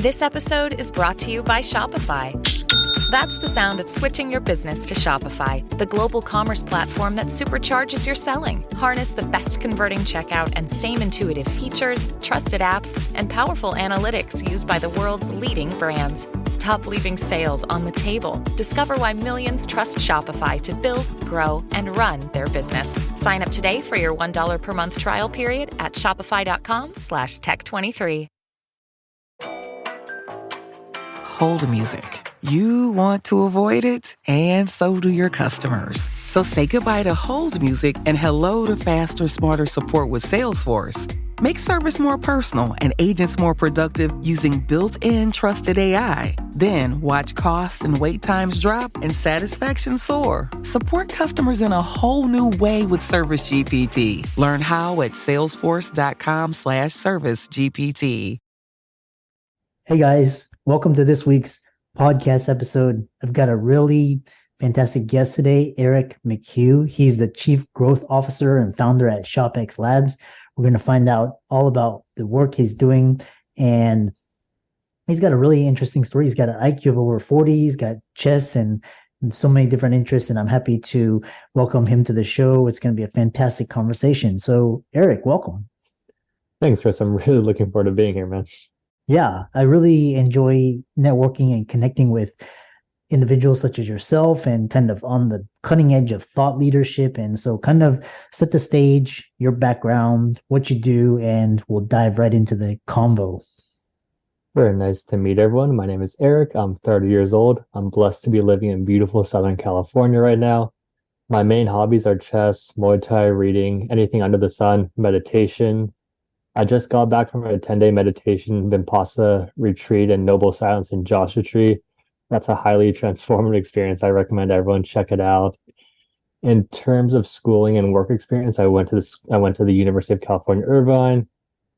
This episode is brought to you by Shopify. That's the sound of switching your business to Shopify, the global commerce platform that supercharges your selling. Harness the best converting checkout and same intuitive features, trusted apps, and powerful analytics used by the world's leading brands. Stop leaving sales on the table. Discover why millions trust Shopify to build, grow, and run their business. Sign up today for your $1 per month trial period at shopify.com/tech23. Hold music. You want to avoid it, and so do your customers. So say goodbye to hold music and hello to faster, smarter support with Salesforce. Make service more personal and agents more productive using built-in trusted AI. Then watch costs and wait times drop and satisfaction soar. Support customers in a whole new way with Service GPT. Learn how at salesforce.com/service GPT. Hey guys, welcome to this week's podcast episode. I've got a really fantastic guest today, Eric McHugh. He's the Chief Growth Officer and founder at ShopX Labs. We're going to find out all about the work he's doing, and he's got a really interesting story. He's got an IQ of over 40. He's got chess and so many different interests, and I'm happy to welcome him to the show. It's going to be a fantastic conversation. So, Eric, welcome. Thanks, Chris. I'm really looking forward to being here, man. Yeah, I really enjoy networking and connecting with individuals such as yourself and kind of on the cutting edge of thought leadership. And so kind of set the stage, your background, what you do, and we'll dive right into the convo. Very nice to meet everyone. My name is Eric. I'm 30 years old. I'm blessed to be living in beautiful Southern California right now. My main hobbies are chess, Muay Thai, reading, anything under the sun, meditation. I just got back from a 10-day meditation Vipassana retreat in Noble Silence in Joshua Tree. That's a highly transformative experience. I recommend everyone check it out. In terms of schooling and work experience, I went to the University of California, Irvine.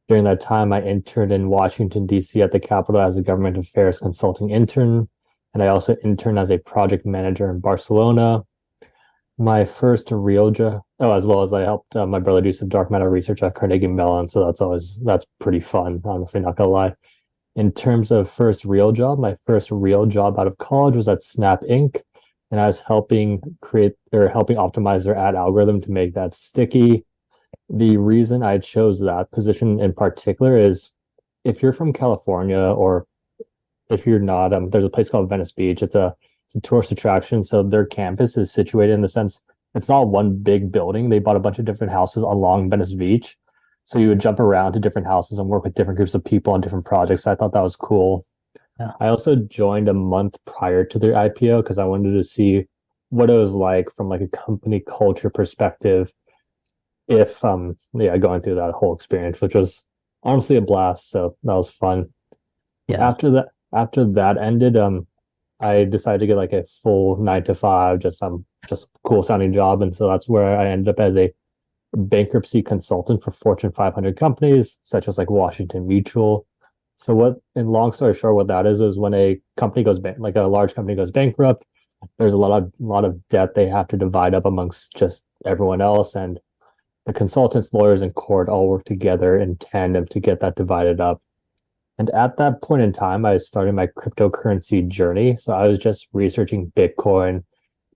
During that time, I interned in Washington, D.C. at the Capitol as a government affairs consulting intern. And I also interned as a project manager in Barcelona. My first real job, as well as I helped my brother do some dark matter research at Carnegie Mellon. So that's pretty fun, honestly, not gonna lie. In terms of first real job, my first real job out of college was at Snap Inc. And I was helping optimize their ad algorithm to make that sticky. The reason I chose that position in particular is if you're from California, or if you're not, there's a place called Venice Beach. It's a tourist attraction. So their campus is situated in the sense it's not one big building. They bought a bunch of different houses along Venice Beach. So you would jump around to different houses and work with different groups of people on different projects. So I thought that was cool. Yeah. I also joined a month prior to their IPO because I wanted to see what it was like from like a company culture perspective. If going through that whole experience, which was honestly a blast. So that was fun. Yeah. After that ended, I decided to get like a full 9 to 5, just cool sounding job. And so that's where I ended up as a bankruptcy consultant for Fortune 500 companies, such as like Washington Mutual. So in long story short, what that is when a company goes like a large company goes bankrupt, there's a lot of debt they have to divide up amongst just everyone else. And the consultants, lawyers, and court all work together in tandem to get that divided up. And at that point in time, I started my cryptocurrency journey. So I was just researching Bitcoin. I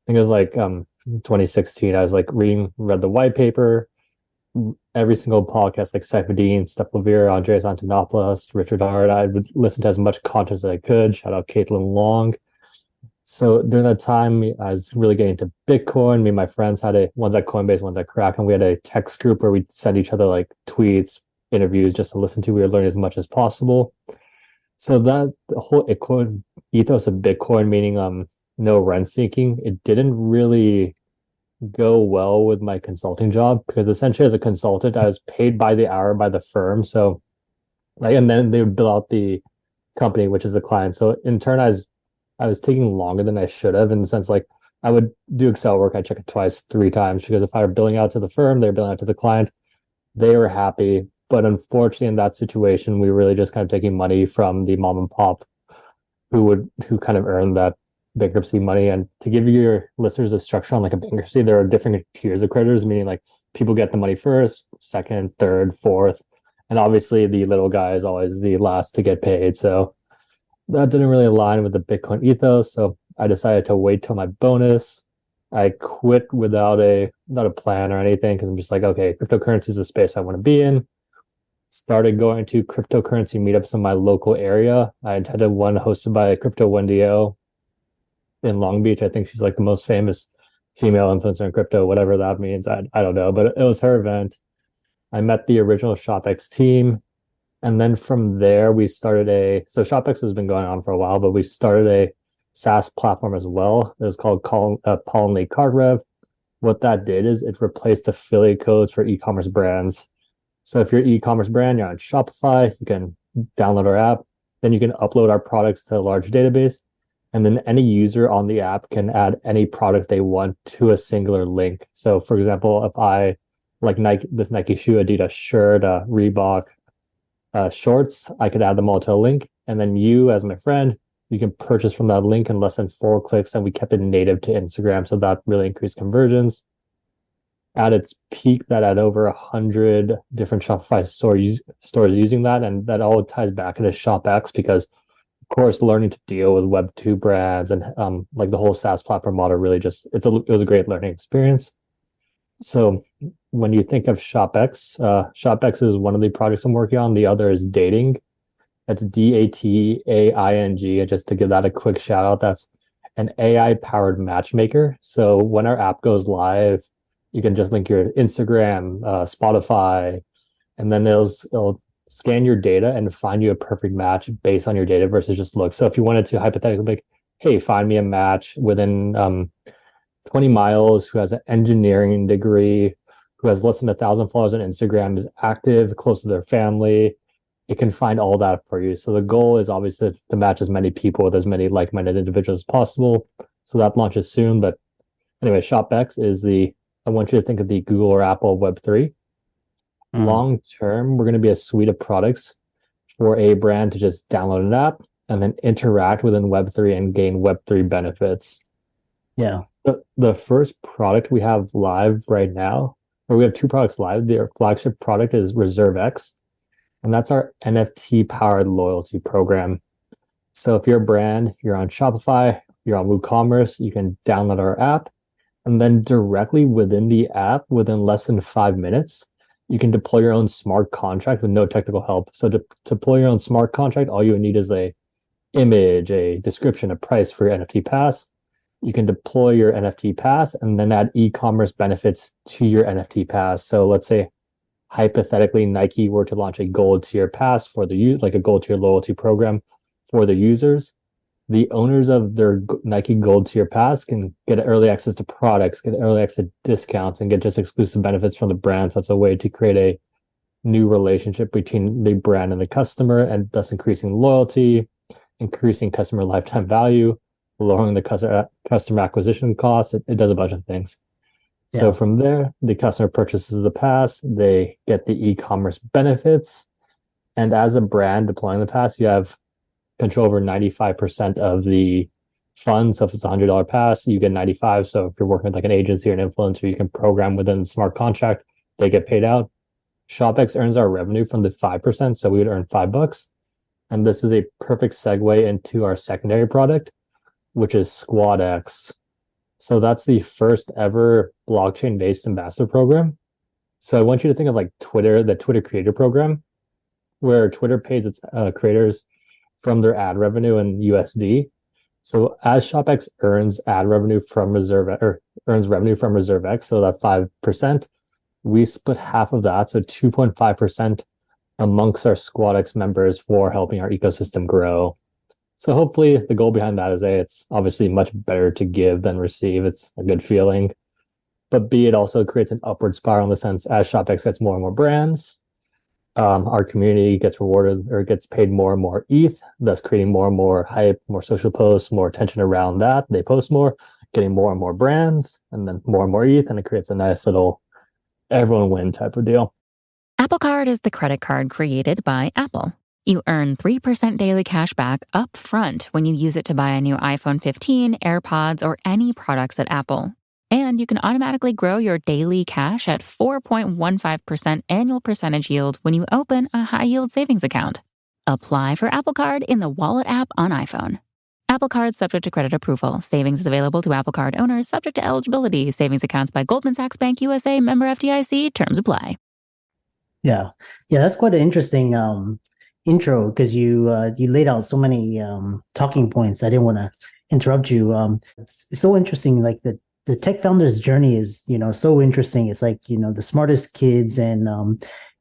think it was like 2016. I was like read the white paper, every single podcast, like Saifedean, Steph Levere, Andreas Antonopoulos, Richard Hart. I would listen to as much content as I could. Shout out Caitlin Long. So during that time, I was really getting into Bitcoin. Me and my friends had one's at Coinbase, one's at Kraken. We had a text group where we'd send each other like tweets, interviews just to listen to. We were learning as much as possible. So that the whole ethos of Bitcoin, meaning no rent seeking, it didn't really go well with my consulting job, because essentially as a consultant, I was paid by the hour by the firm. So and then they would bill out the company, which is the client. So in turn, I was taking longer than I should have, in the sense like I would do Excel work. I check it twice, 3 times, because if I were billing out to the firm, they're billing out to the client. They were happy. But unfortunately, in that situation, we were really just kind of taking money from the mom and pop who kind of earned that bankruptcy money. And to give your listeners a structure on like a bankruptcy, there are different tiers of creditors, meaning like people get the money first, second, third, fourth. And obviously the little guy is always the last to get paid. So that didn't really align with the Bitcoin ethos, so I decided to wait till my bonus. I quit without not a plan or anything because I'm just like, okay, cryptocurrency is the space I want to be in. Started going to cryptocurrency meetups in my local area. I attended one hosted by Crypto Wendy O in Long Beach. I think she's like the most famous female influencer in crypto, whatever that means. I don't know, but it was her event. I met the original ShopX team. And then from there, we started so ShopX has been going on for a while, but we started a SaaS platform as well. It was called Paul and Lee CartRev. What that did is it replaced affiliate codes for e-commerce brands. So if you're an e-commerce brand, you're on Shopify, you can download our app, then you can upload our products to a large database, and then any user on the app can add any product they want to a singular link. So for example, if I like this Nike shoe, Adidas shirt, Reebok shorts, I could add them all to a link, and then you as my friend, you can purchase from that link in less than 4 clicks, and we kept it native to Instagram, so that really increased conversions. At its peak, that had over 100 different Shopify stores using that, and that all ties back into ShopX because, of course, learning to deal with Web2 brands and like the whole SaaS platform model really it was a great learning experience. So when you think of ShopX, ShopX is one of the projects I'm working on. The other is Dating. That's DATAING. And just to give that a quick shout out, that's an AI-powered matchmaker. So when our app goes live, you can just link your Instagram, Spotify, and then it'll scan your data and find you a perfect match based on your data versus just look. So if you wanted to hypothetically like, hey, find me a match within 20 miles who has an engineering degree, who has less than 1,000 followers on Instagram, is active, close to their family, it can find all that for you. So the goal is obviously to match as many people with as many like-minded individuals as possible. So that launches soon. But anyway, ShopX is I want you to think of the Google or Apple Web3. Long term, we're going to be a suite of products for a brand to just download an app and then interact within Web3 and gain Web3 benefits. Yeah. The first product we have live right now, or we have 2 products live. Their flagship product is ReserveX, and that's our NFT-powered loyalty program. So if you're a brand, you're on Shopify, you're on WooCommerce, you can download our app, and then directly within the app, within less than 5 minutes, you can deploy your own smart contract with no technical help. So to deploy your own smart contract, all you would need is a image, a description, a price for your NFT pass. You can deploy your NFT pass and then add e-commerce benefits to your NFT pass. So let's say, hypothetically, Nike were to launch a gold tier pass for like a gold tier loyalty program for the users. The owners of their Nike Gold Tier Pass can get early access to products, get early access to discounts, and get just exclusive benefits from the brand. So that's a way to create a new relationship between the brand and the customer, and thus increasing loyalty, increasing customer lifetime value, lowering the customer acquisition costs. It does a bunch of things. Yeah. So from there, the customer purchases the pass, they get the e-commerce benefits, and as a brand deploying the pass, you have control over 95% of the funds. So if it's a $100 pass, you get 95. So if you're working with like an agency or an influencer, you can program within the smart contract, they get paid out. ShopX earns our revenue from the 5%, so we would earn $5. And this is a perfect segue into our secondary product, which is SquadX. So that's the first ever blockchain-based ambassador program. So I want you to think of like Twitter, the Twitter creator program, where Twitter pays its creators from their ad revenue in USD. So as ShopX earns revenue from ReserveX, so that 5%, we split half of that, so 2.5% amongst our SquadX members for helping our ecosystem grow. So hopefully the goal behind that is it's obviously much better to give than receive. It's a good feeling. But B, it also creates an upward spiral in the sense as ShopX gets more and more brands, our community gets rewarded or gets paid more and more ETH, thus creating more and more hype, more social posts, more attention around that. They post more, getting more and more brands, and then more and more ETH, and it creates a nice little everyone win type of deal. Apple Card is the credit card created by Apple. You earn 3% daily cash back up front when you use it to buy a new iPhone 15, AirPods, or any products at Apple. And you can automatically grow your daily cash at 4.15% annual percentage yield when you open a high-yield savings account. Apply for Apple Card in the Wallet app on iPhone. Apple Card subject to credit approval. Savings is available to Apple Card owners subject to eligibility. Savings accounts by Goldman Sachs Bank USA, member FDIC. Terms apply. Yeah. Yeah, that's quite an interesting intro because you laid out so many talking points. I didn't want to interrupt you. It's so interesting, like the tech founder's journey is, so interesting. It's like, the smartest kids and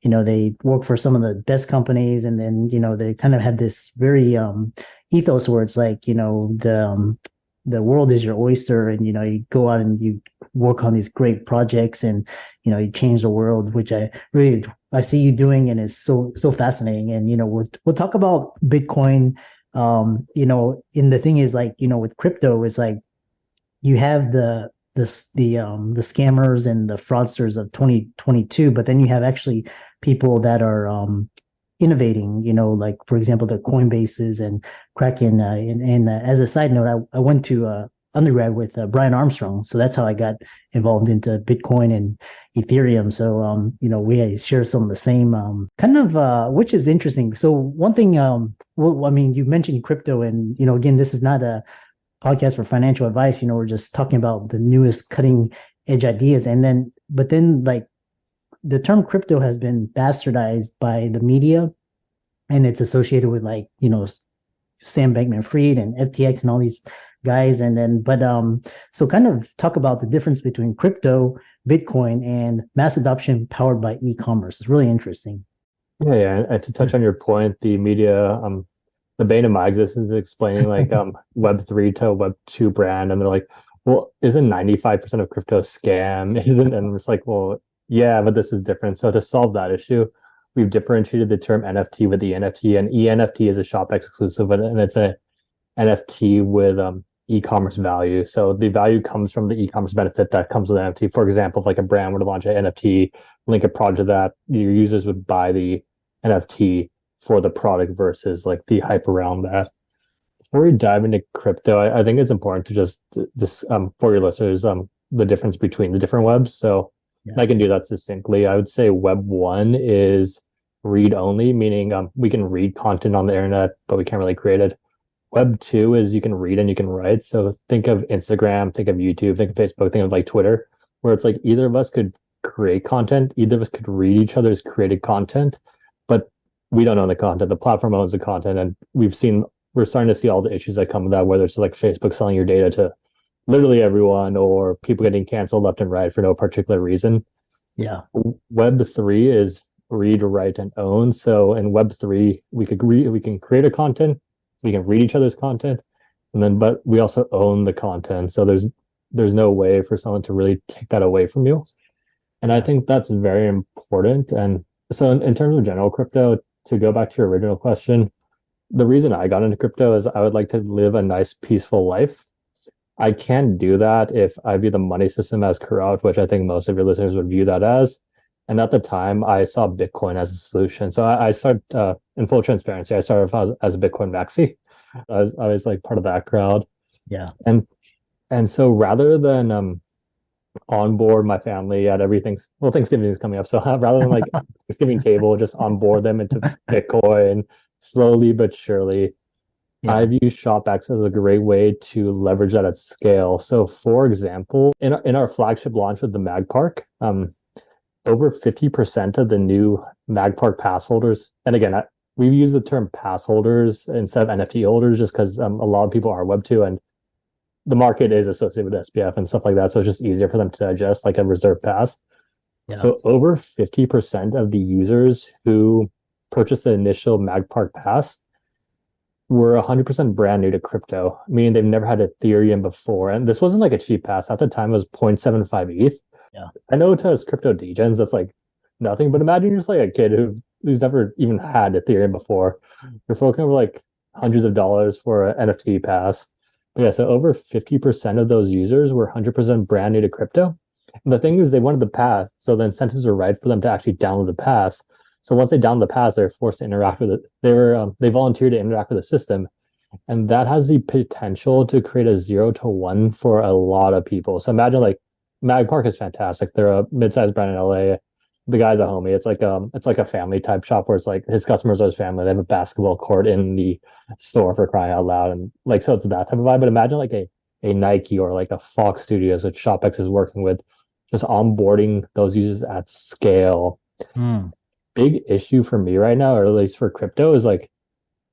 they work for some of the best companies, and then, they kind of have this very ethos where it's like, the world is your oyster, and, you go out and you work on these great projects and, you change the world, which I see you doing, and it's so fascinating. And, we'll talk about Bitcoin, and the thing is, like, with crypto, it's like you have the scammers and the fraudsters of 2022, but then you have actually people that are innovating, like, for example, the Coinbases and Kraken. And as a side note, I went to undergrad with Brian Armstrong, so that's how I got involved into Bitcoin and Ethereum. So we share some of the same kind of which is interesting. So one thing, you mentioned crypto, and again, this is not a podcast for financial advice. We're just talking about the newest cutting edge ideas. But then like the term crypto has been bastardized by the media, and it's associated with, like, Sam Bankman-Fried and FTX and all these guys. So kind of talk about the difference between crypto, Bitcoin, and mass adoption powered by e-commerce. It's really interesting. Yeah. And to touch on your point, the media, the bane of my existence is explaining like Web3 to Web2 brand, and they're like, well, isn't 95% of crypto scam? And it's like, well, yeah, but this is different. So to solve that issue, we've differentiated the term NFT with the NFT, and ENFT is a ShopX exclusive, and it's a NFT with e-commerce value. So the value comes from the e-commerce benefit that comes with NFT. For example, if like a brand were to launch an NFT, link a product to that, your users would buy the NFT for the product versus like the hype around that. Before we dive into crypto, I think it's important to just for your listeners, the difference between the different webs. So I can do that succinctly. I would say Web 1 is read only, meaning we can read content on the internet, but we can't really create it. Web 2 is you can read and you can write. So think of Instagram, think of YouTube, think of Facebook, think of like Twitter, where it's like either of us could create content, either of us could read each other's created content, but we don't own the content. The platform owns the content, and we're starting to see all the issues that come with that, whether it's just like Facebook selling your data to literally everyone, or people getting canceled left and right for no particular reason. Yeah. Web 3 is read, write, and own. So in Web 3, we can create a content, we can read each other's content, but we also own the content. So there's no way for someone to really take that away from you. And I think that's very important. And so in terms of general crypto, to go back to your original question, the reason I got into crypto is I would like to live a nice, peaceful life. I can't do that if I view the money system as corrupt, which I think most of your listeners would view that as. And at the time, I saw Bitcoin as a solution. So I started, in full transparency, I started off as a Bitcoin maxi. I was like part of that crowd. Yeah. And so rather than onboard my family at Thanksgiving is coming up. So rather than like Thanksgiving table, just onboard them into Bitcoin slowly but surely. Yeah. I've used ShopX as a great way to leverage that at scale. So for example, in our flagship launch with the Mag Park, over 50% of the new Mag Park pass holders, and again, we've used the term pass holders instead of NFT holders just because a lot of people are Web2 and the market is associated with SPF and stuff like that. So it's just easier for them to digest like a reserve pass. Yeah. So over 50% of the users who purchased the initial Mag Park pass were 100% brand new to crypto, meaning they've never had Ethereum before. And this wasn't like a cheap pass. At the time, it was 0.75 ETH. Yeah. I know to us crypto degens, that's like nothing, but imagine you're just like a kid who's never even had Ethereum before. You're forking over like hundreds of dollars for an NFT pass. But yeah, so over 50% of those users were 100% brand new to crypto. And the thing is, they wanted the pass, so the incentives were right for them to actually download the pass. So once they download the pass, they're forced to interact with it. They volunteered to interact with the system, and that has the potential to create a 0 to 1 for a lot of people. So imagine like Mag Park is fantastic. They're a mid-sized brand in LA. the guy's a homie. It's like a family type shop where it's like his customers are his family. They have a basketball court in the store for crying out loud, and like so it's that type of vibe. But imagine like a Nike or like a Fox Studios, which ShopX is working with, just onboarding those users at scale. Big issue for me right now, or at least for crypto, is like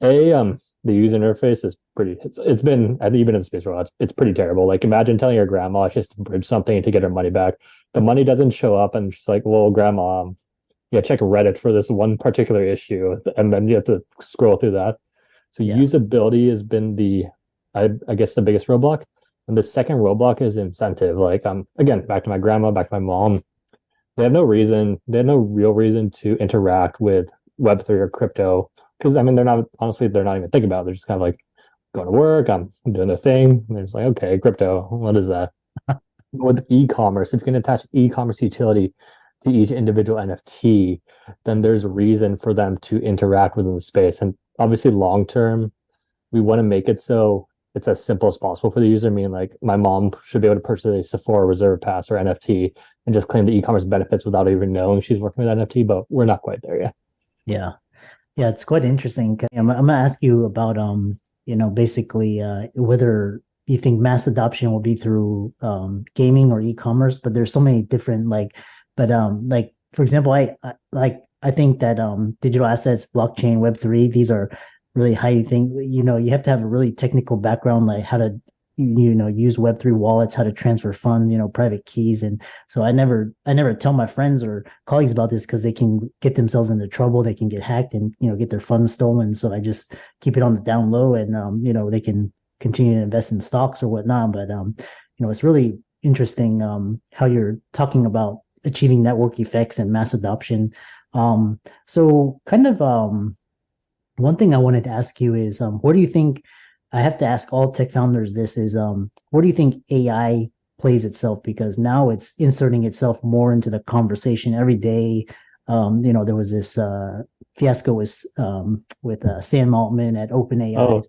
the user interface is pretty. It's been, I think you've been in the space for a while. It's pretty terrible. Like imagine telling your grandma she has to bridge something to get her money back. The money doesn't show up, and she's like, "Well, grandma, yeah, check Reddit for this one particular issue," and then you have to scroll through that. So usability has been I guess the biggest roadblock, and the second roadblock is incentive. Like again, back to my grandma, back to my mom. They have no real reason to interact with Web3 or crypto. Because I mean, they're not even thinking about it. They're just kind of like going to work, I'm doing the thing. And they're just like, okay, crypto, what is that? With e-commerce, if you can attach e-commerce utility to each individual NFT, then there's a reason for them to interact within the space. And obviously long term, we want to make it so it's as simple as possible for the user. I mean, like my mom should be able to purchase a Sephora Reserve Pass or NFT and just claim the e-commerce benefits without even knowing she's working with NFT, but we're not quite there yet. Yeah. Yeah, it's quite interesting. I'm going to ask you about, basically whether you think mass adoption will be through gaming or e-commerce, but there's so many different for example, I think that digital assets, blockchain, Web3, these are really high thing. You have to have a really technical background, like how to use Web3 wallets, how to transfer funds, private keys. And so I never tell my friends or colleagues about this because they can get themselves into trouble. They can get hacked and, get their funds stolen. So I just keep it on the down low and, they can continue to invest in stocks or whatnot. But, it's really interesting how you're talking about achieving network effects and mass adoption. So kind of one thing I wanted to ask you is, what do you think? I have to ask all tech founders this is, where do you think AI plays itself? Because now it's inserting itself more into the conversation every day. There was this fiasco with Sam Altman at OpenAI. Oh,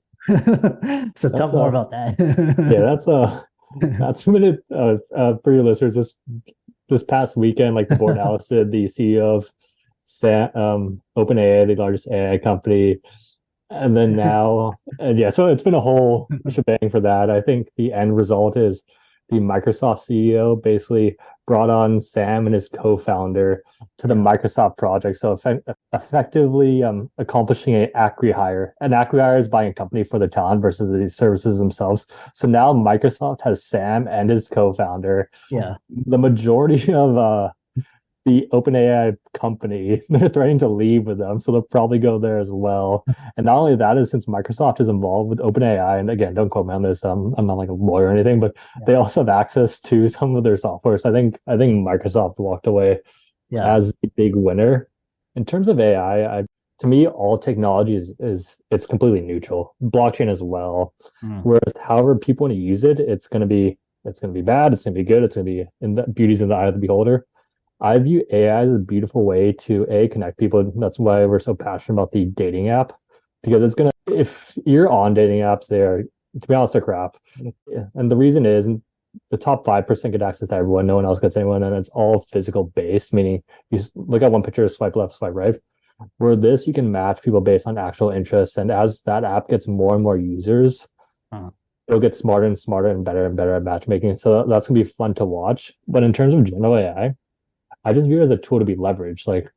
so talk more about that. Yeah, that's been for your listeners. This past weekend, like the board ousted the CEO of OpenAI, the largest AI company. And then now, so it's been a whole shebang for that. I think the end result is the Microsoft CEO basically brought on Sam and his co-founder to the Microsoft project. So effectively accomplishing an acqui-hire. An acqui-hire is buying a company for the talent versus the services themselves. So now Microsoft has Sam and his co-founder. Yeah. The majority of the OpenAI company, they're threatening to leave with them, so they'll probably go there as well. And not only that, is since Microsoft is involved with OpenAI, and again, don't quote me on this, I'm not like a lawyer or anything, but they also have access to some of their software. So I think Microsoft walked away as the big winner. In terms of AI, to me, all technology is it's completely neutral. Blockchain as well. Whereas, however people want to use it, it's gonna be bad, it's gonna be good, it's gonna be beauty's in the eye of the beholder. I view AI as a beautiful way to connect people. That's why we're so passionate about the dating app, because if you're on dating apps, to be honest, they're crap. And the reason is the top 5% get access to everyone. No one else gets anyone. And it's all physical based, meaning you look at one picture, swipe left, swipe right. Where this, you can match people based on actual interests. And as that app gets more and more users, it'll get smarter and smarter and better at matchmaking. So that's going to be fun to watch. But in terms of general AI, I just view it as a tool to be leveraged. Like,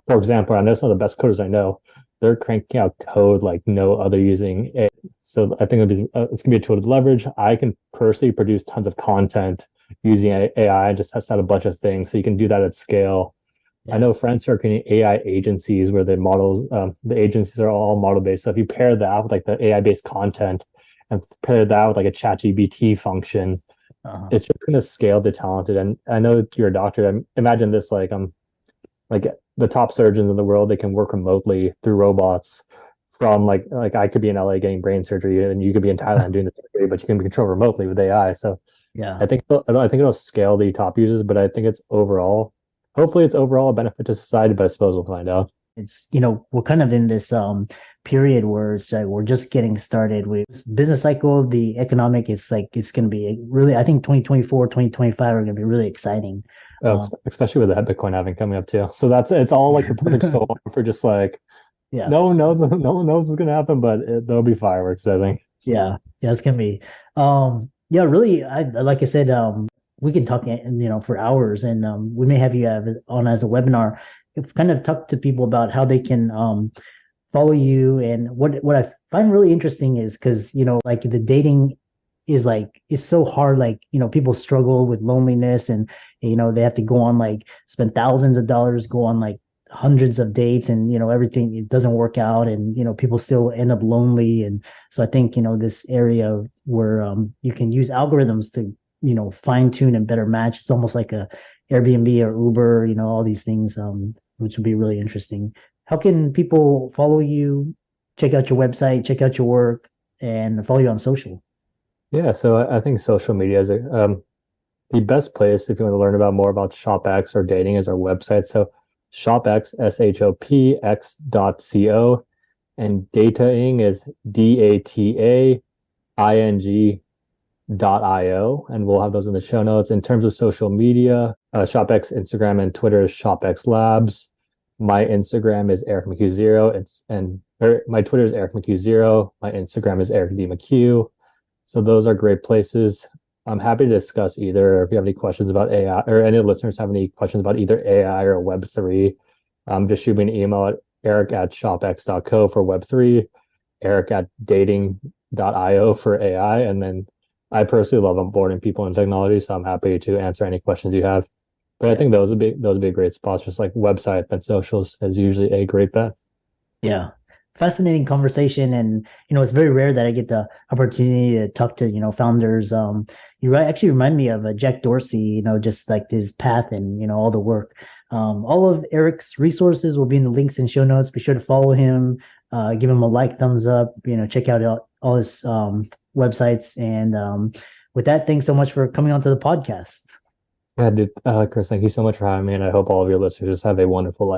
for example, I know some of the best coders I know, they're cranking out code like no other using it. So I think it's going to be a tool to leverage. I can personally produce tons of content using AI and just test out a bunch of things. So you can do that at scale. I know friends are creating AI agencies where the agencies are all model based. So if you pair that with like the AI based content and pair that with like a ChatGPT function, it's just going to scale the talented. And I know you're a doctor. Imagine this, like the top surgeons in the world, they can work remotely through robots from like I could be in LA getting brain surgery and you could be in Thailand doing the surgery, but you can be controlled remotely with AI. So I think it'll scale the top users, but I think hopefully it's overall a benefit to society, but I suppose we'll find out. It's, we're kind of in this period where it's like we're just getting started with business cycle. The economic is like, it's going to be really, I think 2024, 2025 are going to be really exciting. Especially with the Bitcoin halving coming up too. So it's all like the perfect storm for just like, Yeah. no one knows what's going to happen, but there'll be fireworks, I think. Yeah, it's gonna be. Yeah, really. Like I said, we can talk, for hours, and we may have you on as a webinar. If kind of talk to people about how they can follow you, and what I find really interesting is because like the dating is like it's so hard. Like people struggle with loneliness, and they have to go on like spend thousands of dollars, go on like hundreds of dates, and everything, it doesn't work out, and people still end up lonely. And so I think this area where you can use algorithms to fine tune and better match, it's almost like a Airbnb or Uber, all these things, which would be really interesting. How can people follow you, check out your website, check out your work, and follow you on social? Yeah, so I think social media is the best place if you want to learn about more about ShopX or dating is our website. So ShopX, ShopX.co, and dataing is DATAING.io, and we'll have those in the show notes. In terms of social media, ShopX Instagram and Twitter is ShopX Labs. My Instagram is Eric McHugh0. My Twitter is Eric McHugh0. My Instagram is Eric D. McHugh. So those are great places. I'm happy to discuss either. If you have any questions about AI, or any listeners have any questions about either AI or Web3, just shoot me an email at eric@shopx.co for Web3, eric@dating.io for AI. And then I personally love onboarding people in technology, so I'm happy to answer any questions you have. But I think those would be great spots. Just like website and socials is usually a great bet. Yeah. Fascinating conversation, and it's very rare that I get the opportunity to talk to founders. You actually remind me of Jack Dorsey, just like his path and all the work. All of Eric's resources will be in the links and show notes. Be sure to follow him, give him a like, thumbs up, check out all his websites. And with that, thanks so much for coming onto the podcast. Yeah, dude, Chris, thank you so much for having me, and I hope all of your listeners just have a wonderful life.